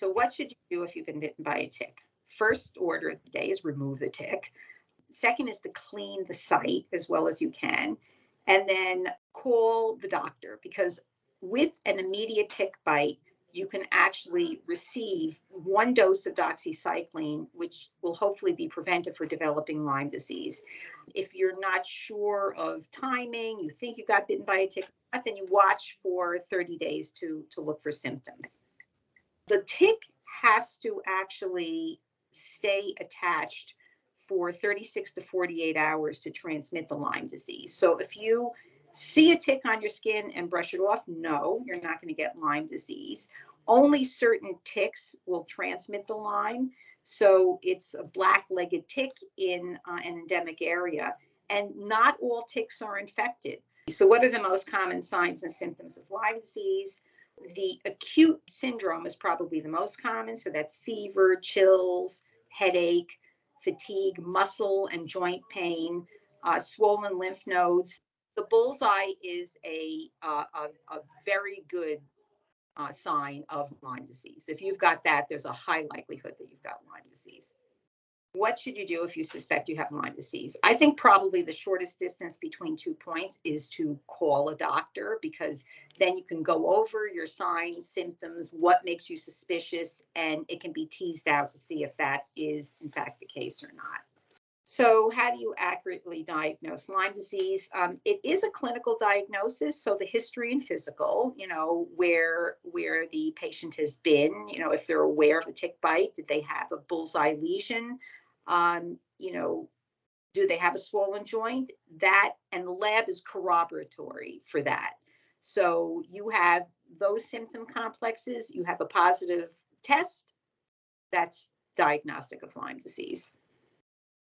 So what should you do if you've been bitten by a tick? First order of the day is remove the tick. Second is to clean the site as well as you can. And then call the doctor, because with an immediate tick bite, you can actually receive 1 dose of doxycycline, which will hopefully be preventive for developing Lyme disease. If you're not sure of timing, you think you got bitten by a tick, then you watch for 30 days to look for symptoms. The tick has to actually stay attached for 36 to 48 hours to transmit the Lyme disease. So if you see a tick on your skin and brush it off, no, you're not going to get Lyme disease. Only certain ticks will transmit the Lyme. So it's a black-legged tick in an endemic area, and not all ticks are infected. So what are the most common signs and symptoms of Lyme disease? The acute syndrome is probably the most common. So that's fever, chills, headache, fatigue, muscle and joint pain, swollen lymph nodes. The bullseye is a very good sign of Lyme disease. If you've got that, there's a high likelihood that you've got Lyme disease. What should you do if you suspect you have Lyme disease? I think probably the shortest distance between 2 points is to call a doctor, because then you can go over your signs, symptoms, what makes you suspicious, and it can be teased out to see if that is in fact the case or not. So how do you accurately diagnose Lyme disease? It is a clinical diagnosis, so the history and physical, where the patient has been, if they're aware of the tick bite, did they have a bullseye lesion? Do they have a swollen joint? That, and the lab is corroboratory for that. So you have those symptom complexes, you have a positive test, that's diagnostic of Lyme disease.